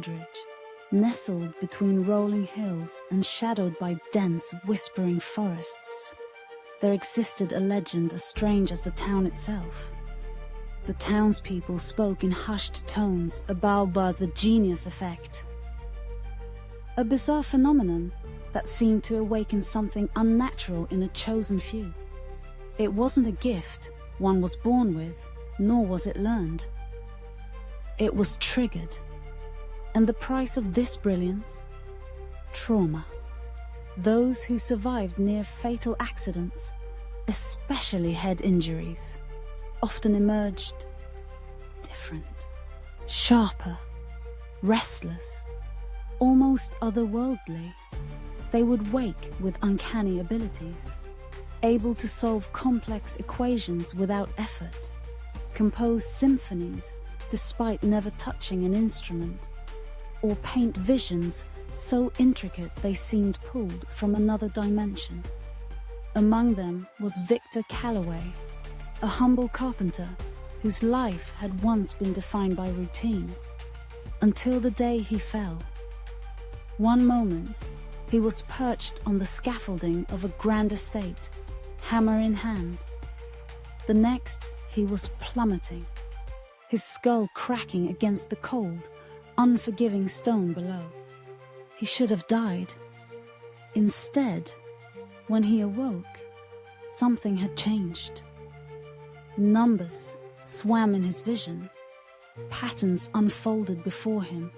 Eldridge, nestled between rolling hills and shadowed by dense, whispering forests, there existed a legend as strange as the town itself. The townspeople spoke in hushed tones about the genius effect, a bizarre phenomenon that seemed to awaken something unnatural in a chosen few. It wasn't a gift one was born with, nor was it learned. It was triggered. And the price of this brilliance? Trauma. Those who survived near fatal accidents, especially head injuries, often emerged different, sharper, restless, almost otherworldly. They would wake with uncanny abilities, able to solve complex equations without effort, compose symphonies despite never touching an instrument, or paint visions so intricate they seemed pulled from another dimension. Among them was Victor Calloway, a humble carpenter whose life had once been defined by routine, until the day he fell. One moment, he was perched on the scaffolding of a grand estate, hammer in hand. The next, he was plummeting, his skull cracking against the cold, unforgiving stone below. He should have died. Instead, when he awoke, something had changed. Numbers swam in his vision. Patterns unfolded before him.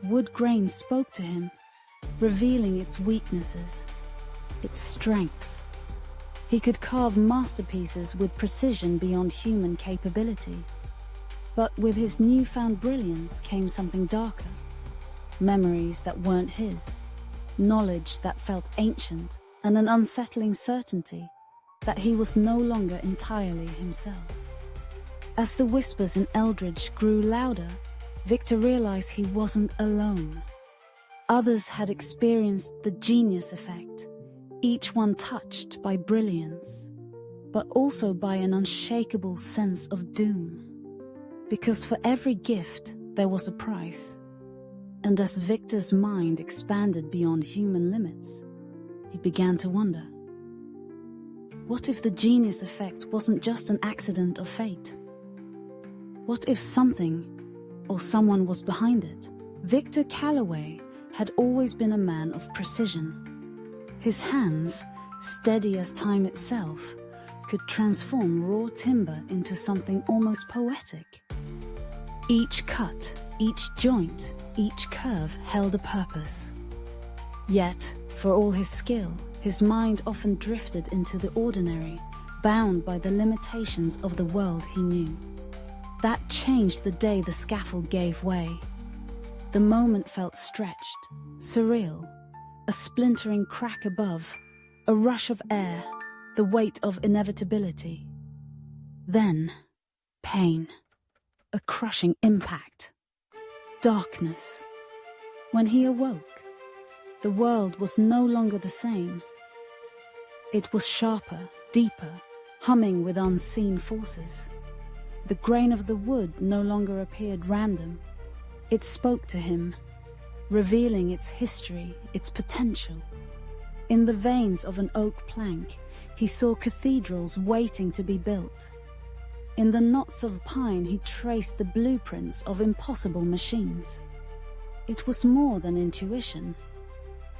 Wood grain spoke to him, revealing its weaknesses, its strengths. He could carve masterpieces with precision beyond human capability. But with his newfound brilliance came something darker. Memories that weren't his, knowledge that felt ancient, and an unsettling certainty that he was no longer entirely himself. As the whispers in Eldridge grew louder, Victor realized he wasn't alone. Others had experienced the genius effect, each one touched by brilliance, but also by an unshakable sense of doom. Because for every gift, there was a price. And as Victor's mind expanded beyond human limits, he began to wonder. What if the genius effect wasn't just an accident of fate? What if something or someone was behind it? Victor Calloway had always been a man of precision. His hands, steady as time itself, could transform raw timber into something almost poetic. Each cut, each joint, each curve held a purpose. Yet, for all his skill, his mind often drifted into the ordinary, bound by the limitations of the world he knew. That changed the day the scaffold gave way. The moment felt stretched, surreal, a splintering crack above, a rush of air, the weight of inevitability. Then, pain, a crushing impact, darkness. When he awoke, the world was no longer the same. It was sharper, deeper, humming with unseen forces. The grain of the wood no longer appeared random. It spoke to him, revealing its history, its potential. In the veins of an oak plank, he saw cathedrals waiting to be built. In the knots of pine, he traced the blueprints of impossible machines. It was more than intuition.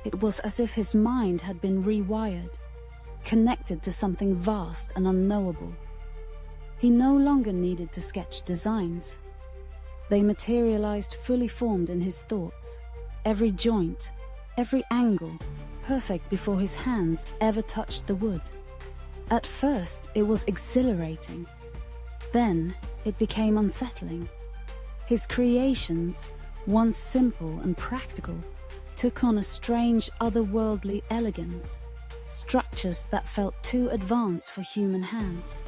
It was as if his mind had been rewired, connected to something vast and unknowable. He no longer needed to sketch designs. They materialized fully formed in his thoughts, every joint, every angle, perfect before his hands ever touched the wood. At first, it was exhilarating. Then, it became unsettling. His creations, once simple and practical, took on a strange otherworldly elegance, structures that felt too advanced for human hands.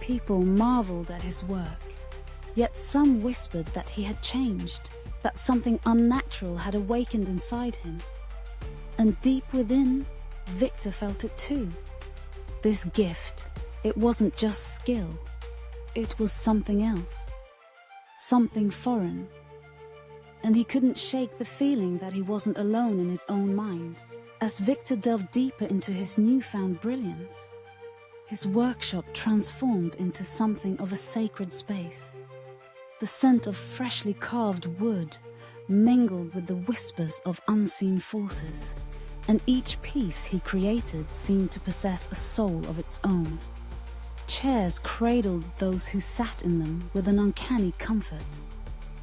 People marveled at his work, yet some whispered that he had changed, that something unnatural had awakened inside him. And deep within, Victor felt it too. This gift, it wasn't just skill. It was something else, something foreign. and he couldn't shake the feeling that he wasn't alone in his own mind. As Victor delved deeper into his newfound brilliance, his workshop transformed into something of a sacred space. The scent of freshly carved wood mingled with the whispers of unseen forces, and each piece he created seemed to possess a soul of its own. Chairs cradled those who sat in them with an uncanny comfort,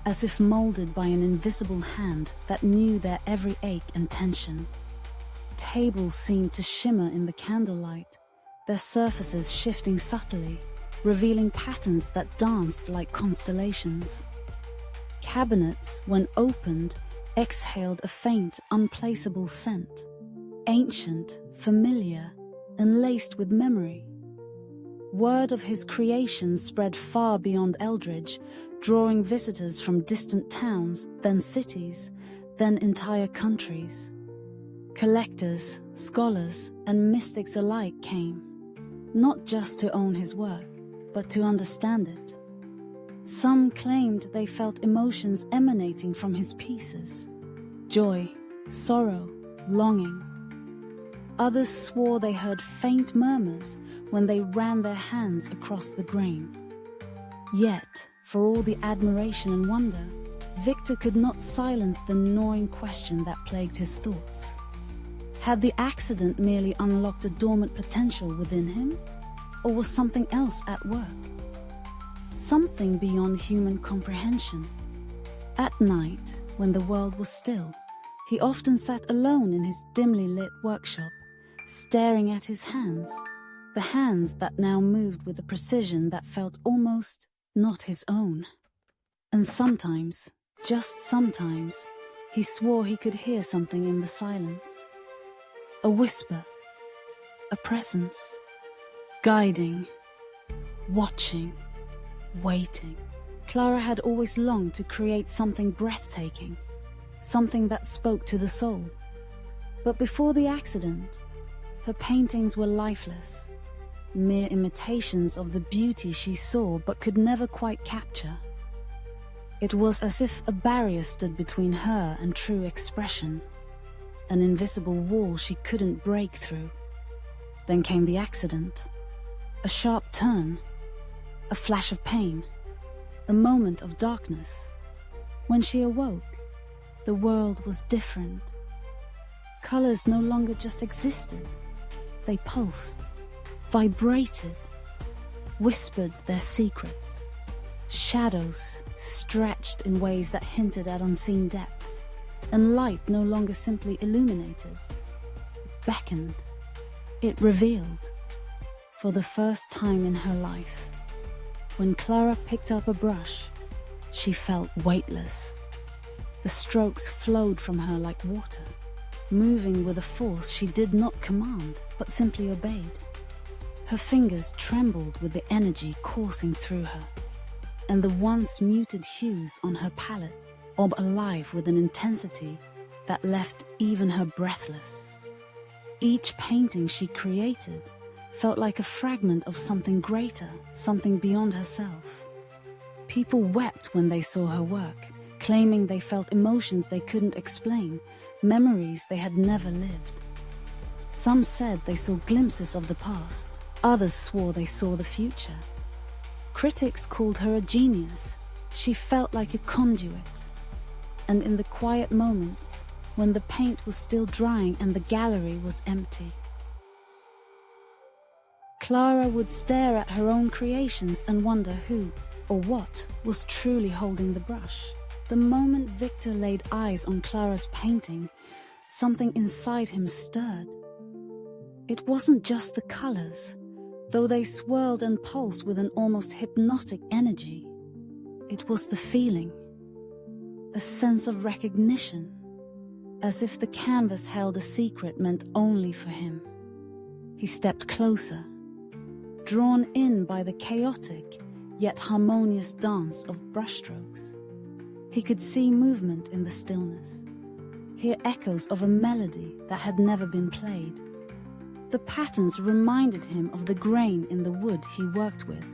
as if molded by an invisible hand that knew their every ache and tension. Tables seemed to shimmer in the candlelight, their surfaces shifting subtly, revealing patterns that danced like constellations. Cabinets, when opened, exhaled a faint, unplaceable scent, ancient, familiar, and laced with memory. Word of his creation spread far beyond Eldridge, drawing visitors from distant towns, then cities, then entire countries. Collectors, scholars, and mystics alike came, not just to own his work, but to understand it. Some claimed they felt emotions emanating from his pieces: joy, sorrow, longing. Others swore they heard faint murmurs when they ran their hands across the grain. Yet, for all the admiration and wonder, Victor could not silence the gnawing question that plagued his thoughts. Had the accident merely unlocked a dormant potential within him, or was something else at work? Something beyond human comprehension. At night, when the world was still, he often sat alone in his dimly lit workshop, staring at his hands, the hands that now moved with a precision that felt almost not his own. And sometimes, just sometimes, he swore he could hear something in the silence. A whisper, a presence, guiding, watching, waiting. Clara had always longed to create something breathtaking, something that spoke to the soul. But before the accident, her paintings were lifeless, mere imitations of the beauty she saw but could never quite capture. It was as if a barrier stood between her and true expression, an invisible wall she couldn't break through. Then came the accident, a sharp turn, a flash of pain, a moment of darkness. When she awoke, the world was different. Colors no longer just existed. They pulsed, vibrated, whispered their secrets. Shadows stretched in ways that hinted at unseen depths, and light no longer simply illuminated. It beckoned. It revealed. For the first time in her life, when Clara picked up a brush, she felt weightless. The strokes flowed from her like water, moving with a force she did not command, but simply obeyed. Her fingers trembled with the energy coursing through her, and the once muted hues on her palette bob alive with an intensity that left even her breathless. Each painting she created felt like a fragment of something greater, something beyond herself. People wept when they saw her work, claiming they felt emotions they couldn't explain, memories they had never lived. Some said they saw glimpses of the past, others swore they saw the future. Critics called her a genius. She felt like a conduit. And in the quiet moments, when the paint was still drying and the gallery was empty, Clara would stare at her own creations and wonder who or what was truly holding the brush. The moment Victor laid eyes on Clara's painting, something inside him stirred. It wasn't just the colors, though they swirled and pulsed with an almost hypnotic energy. It was the feeling, a sense of recognition, as if the canvas held a secret meant only for him. He stepped closer, drawn in by the chaotic yet harmonious dance of brushstrokes. He could see movement in the stillness, hear echoes of a melody that had never been played. The patterns reminded him of the grain in the wood he worked with,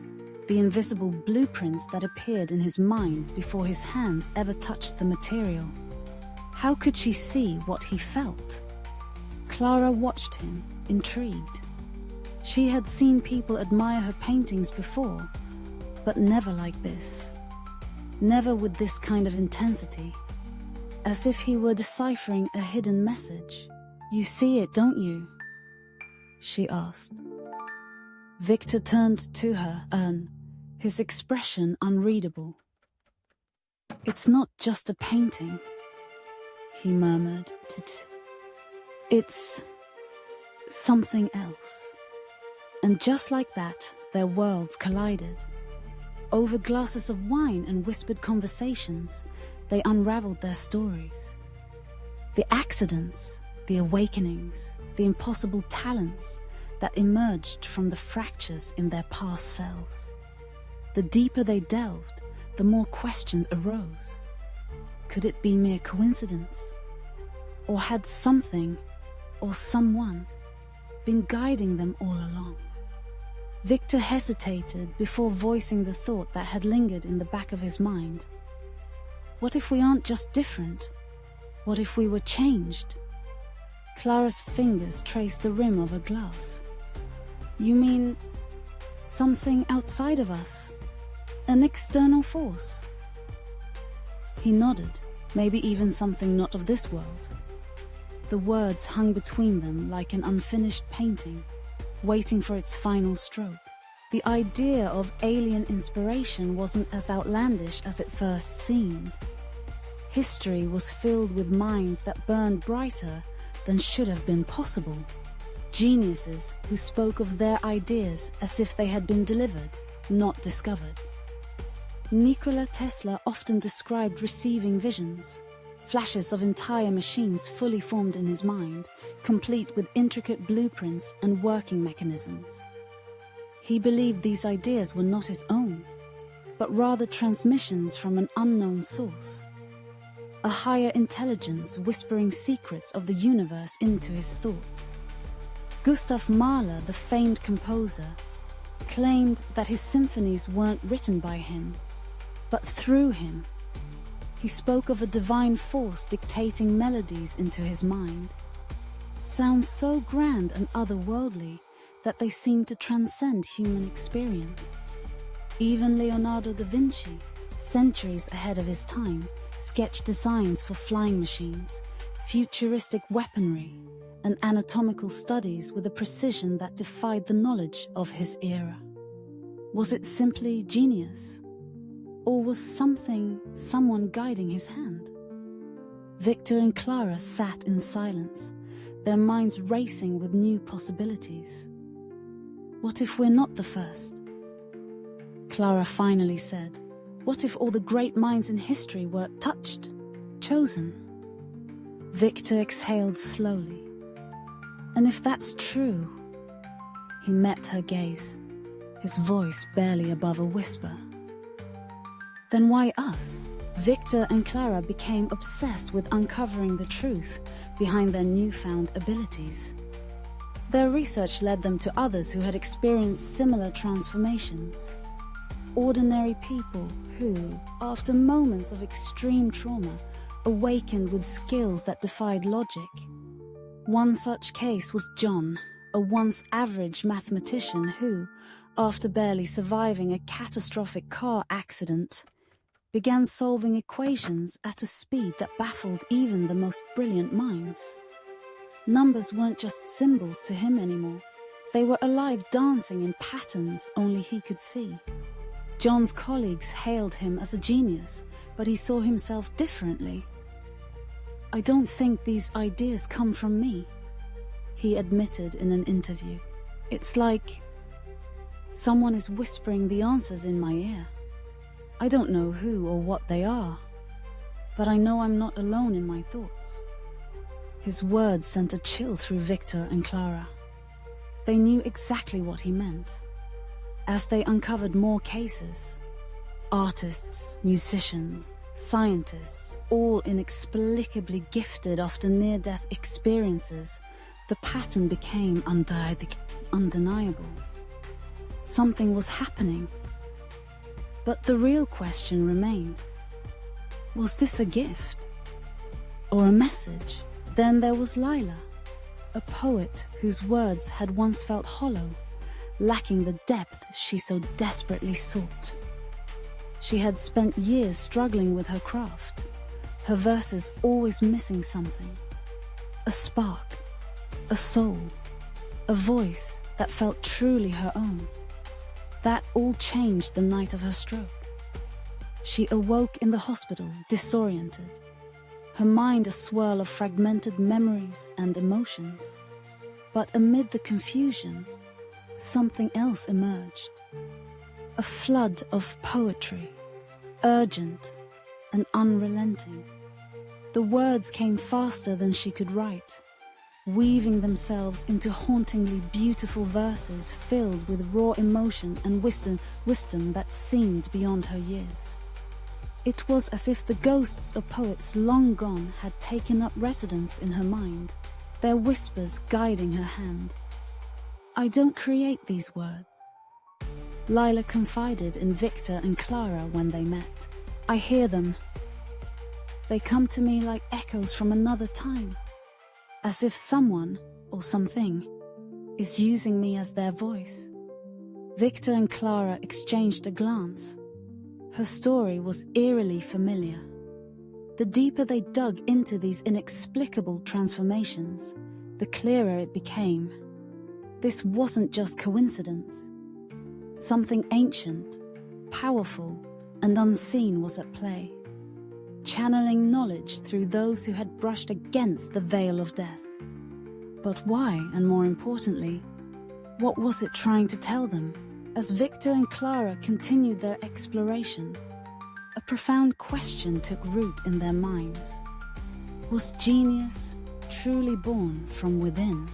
the invisible blueprints that appeared in his mind before his hands ever touched the material. How could she see what he felt? Clara watched him, intrigued. She had seen people admire her paintings before, but never like this. Never with this kind of intensity. As if he were deciphering a hidden message. "You see it, don't you?" she asked. Victor turned to her, his expression unreadable. "It's not just a painting," he murmured. It's something else." And just like that, their worlds collided. Over glasses of wine and whispered conversations, they unraveled their stories. The accidents, the awakenings, the impossible talents that emerged from the fractures in their past selves. The deeper they delved, the more questions arose. Could it be mere coincidence? Or had something, or someone, been guiding them all along? Victor hesitated before voicing the thought that had lingered in the back of his mind. What if we aren't just different? What if we were changed? Clara's fingers traced the rim of a glass. "You mean something outside of us? An external force?" He nodded, maybe even something not of this world. The words hung between them like an unfinished painting, waiting for its final stroke. The idea of alien inspiration wasn't as outlandish as it first seemed. History was filled with minds that burned brighter than should have been possible. Geniuses who spoke of their ideas as if they had been delivered, not discovered. Nikola Tesla often described receiving visions, flashes of entire machines fully formed in his mind, complete with intricate blueprints and working mechanisms. He believed these ideas were not his own, but rather transmissions from an unknown source. A higher intelligence whispering secrets of the universe into his thoughts. Gustav Mahler, the famed composer, claimed that his symphonies weren't written by him, but through him. He spoke of a divine force dictating melodies into his mind. Sounds so grand and otherworldly that they seem to transcend human experience. Even Leonardo da Vinci, centuries ahead of his time, sketched designs for flying machines, futuristic weaponry, and anatomical studies with a precision that defied the knowledge of his era. Was it simply genius? Or was someone guiding his hand? Victor and Clara sat in silence, their minds racing with new possibilities. What if we're not the first? Clara finally said, what if all the great minds in history were touched, chosen? Victor exhaled slowly. And if that's true? He met her gaze, his voice barely above a whisper. Then why us? Victor and Clara became obsessed with uncovering the truth behind their newfound abilities. Their research led them to others who had experienced similar transformations. Ordinary people who, after moments of extreme trauma, awakened with skills that defied logic. One such case was John, a once average mathematician who, after barely surviving a catastrophic car accident, began solving equations at a speed that baffled even the most brilliant minds. Numbers weren't just symbols to him anymore. They were alive, dancing in patterns only he could see. John's colleagues hailed him as a genius, but he saw himself differently. I don't think these ideas come from me, he admitted in an interview. It's like someone is whispering the answers in my ear. I don't know who or what they are, but I know I'm not alone in my thoughts. His words sent a chill through Victor and Clara. They knew exactly what he meant. As they uncovered more cases, artists, musicians, scientists, all inexplicably gifted after near-death experiences, the pattern became undeniable. Something was happening, But the real question remained. Was this a gift? Or a message? Then there was Lila, a poet whose words had once felt hollow, lacking the depth she so desperately sought. She had spent years struggling with her craft, her verses always missing something. A spark, a soul, a voice that felt truly her own. That all changed the night of her stroke. She awoke in the hospital, disoriented, her mind a swirl of fragmented memories and emotions. But amid the confusion, something else emerged. A flood of poetry, urgent and unrelenting. The words came faster than she could write, weaving themselves into hauntingly beautiful verses filled with raw emotion and wisdom that seemed beyond her years. It was as if the ghosts of poets long gone had taken up residence in her mind, their whispers guiding her hand. I don't create these words. Lila confided in Victor and Clara when they met. I hear them. They come to me like echoes from another time, as if someone, or something, is using me as their voice. Victor and Clara exchanged a glance. Her story was eerily familiar. The deeper they dug into these inexplicable transformations, the clearer it became. This wasn't just coincidence. Something ancient, powerful, and unseen was at play, channeling knowledge through those who had brushed against the veil of death. But why, and more importantly, what was it trying to tell them? As Victor and Clara continued their exploration, a profound question took root in their minds. Was genius truly born from within?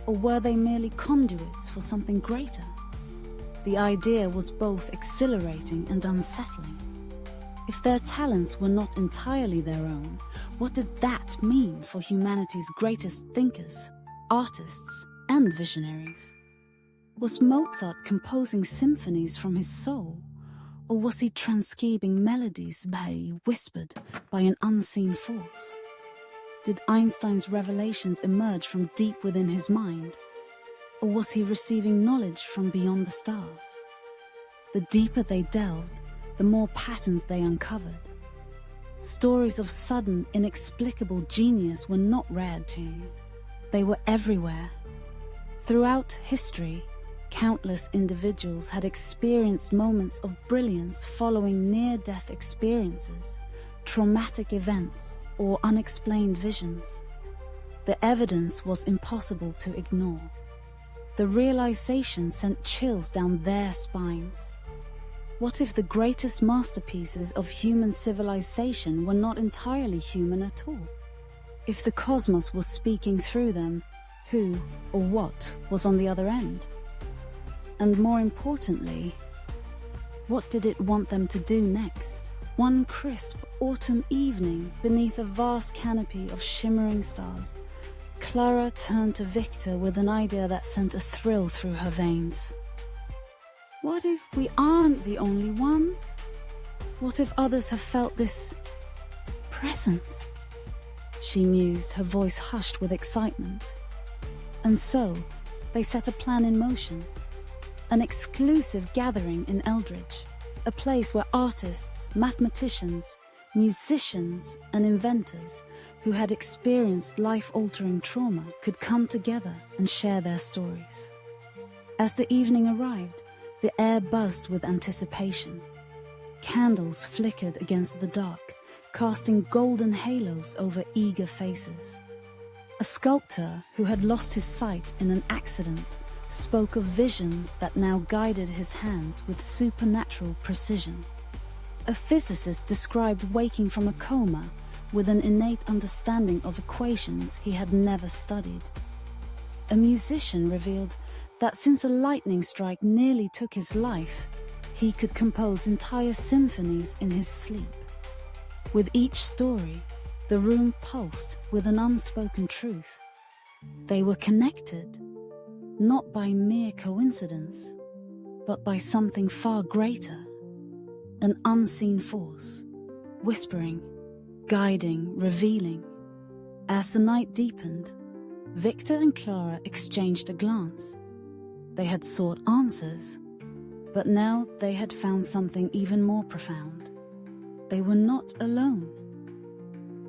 Or were they merely conduits for something greater? The idea was both exhilarating and unsettling. If their talents were not entirely their own, what did that mean for humanity's greatest thinkers, artists, and visionaries? Was Mozart composing symphonies from his soul, or was he transcribing melodies whispered by an unseen force? Did Einstein's revelations emerge from deep within his mind, or was he receiving knowledge from beyond the stars? The deeper they delved, the more patterns they uncovered. Stories of sudden, inexplicable genius were not rare too. They were everywhere. Throughout history, countless individuals had experienced moments of brilliance following near-death experiences, traumatic events, or unexplained visions. The evidence was impossible to ignore. The realization sent chills down their spines. What if the greatest masterpieces of human civilization were not entirely human at all? If the cosmos was speaking through them, who or what was on the other end? And more importantly, what did it want them to do next? One crisp autumn evening, beneath a vast canopy of shimmering stars, Clara turned to Victor with an idea that sent a thrill through her veins. What if we aren't the only ones? What if others have felt this presence? She mused, her voice hushed with excitement. And so, they set a plan in motion. An exclusive gathering in Eldridge, a place where artists, mathematicians, musicians, and inventors who had experienced life-altering trauma could come together and share their stories. As the evening arrived, the air buzzed with anticipation. Candles flickered against the dark, casting golden halos over eager faces. A sculptor who had lost his sight in an accident spoke of visions that now guided his hands with supernatural precision. A physicist described waking from a coma with an innate understanding of equations he had never studied. A musician revealed that since a lightning strike nearly took his life, he could compose entire symphonies in his sleep. With each story, the room pulsed with an unspoken truth. They were connected, not by mere coincidence, but by something far greater. an unseen force, whispering, guiding, revealing. As the night deepened, Victor and Clara exchanged a glance. They had sought answers, but now they had found something even more profound. They were not alone.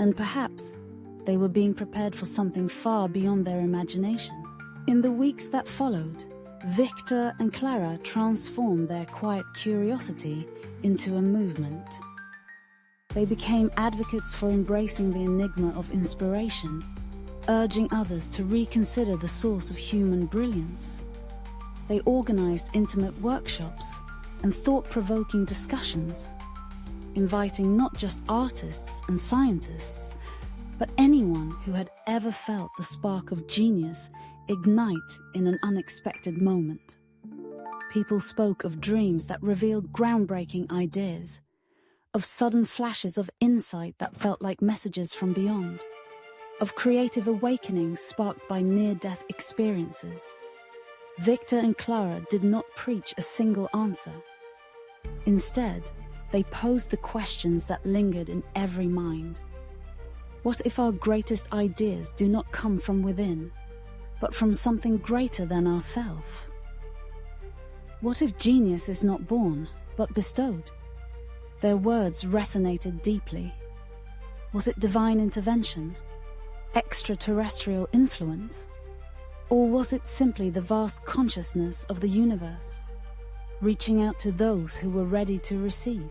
And perhaps they were being prepared for something far beyond their imagination. In the weeks that followed, Victor and Clara transformed their quiet curiosity into a movement. They became advocates for embracing the enigma of inspiration, urging others to reconsider the source of human brilliance. They organized intimate workshops and thought-provoking discussions, inviting not just artists and scientists, but anyone who had ever felt the spark of genius ignite in an unexpected moment. People spoke of dreams that revealed groundbreaking ideas, of sudden flashes of insight that felt like messages from beyond, of creative awakenings sparked by near-death experiences. Victor and Clara did not preach a single answer. Instead, they posed the questions that lingered in every mind. What if our greatest ideas do not come from within, but from something greater than ourselves? What if genius is not born, but bestowed? Their words resonated deeply. Was it divine intervention? Extraterrestrial influence? Or was it simply the vast consciousness of the universe, reaching out to those who were ready to receive?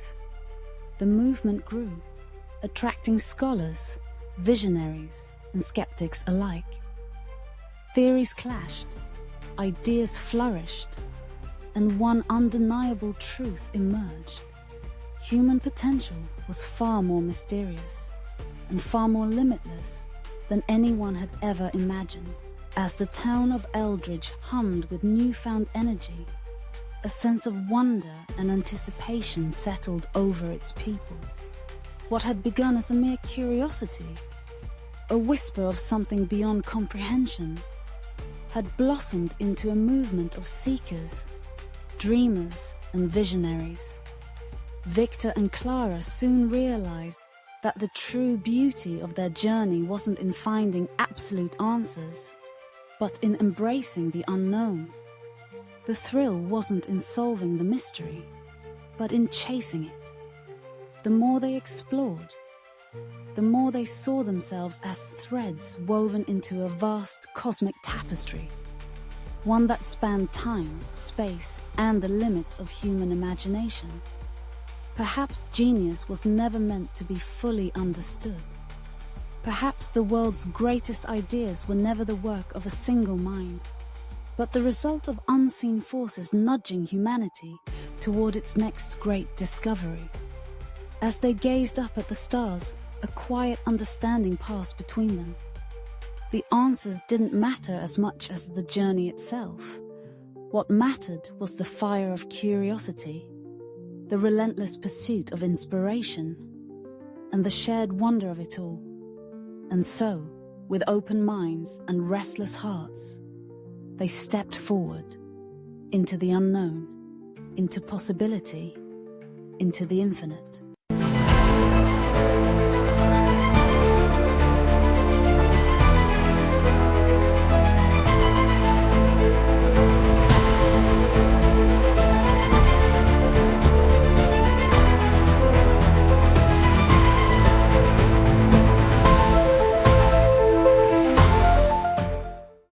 The movement grew, attracting scholars, visionaries, and skeptics alike. Theories clashed, ideas flourished, and one undeniable truth emerged. Human potential was far more mysterious and far more limitless than anyone had ever imagined. As the town of Eldridge hummed with newfound energy, a sense of wonder and anticipation settled over its people. What had begun as a mere curiosity, a whisper of something beyond comprehension, had blossomed into a movement of seekers, dreamers, and visionaries. Victor and Clara soon realized that the true beauty of their journey wasn't in finding absolute answers, but in embracing the unknown. The thrill wasn't in solving the mystery, but in chasing it. The more they explored, the more they saw themselves as threads woven into a vast cosmic tapestry, one that spanned time, space, and the limits of human imagination. Perhaps genius was never meant to be fully understood. Perhaps the world's greatest ideas were never the work of a single mind, but the result of unseen forces nudging humanity toward its next great discovery. As they gazed up at the stars, a quiet understanding passed between them. The answers didn't matter as much as the journey itself. What mattered was the fire of curiosity, the relentless pursuit of inspiration, and the shared wonder of it all. And so, with open minds and restless hearts, they stepped forward into the unknown, into possibility, into the infinite.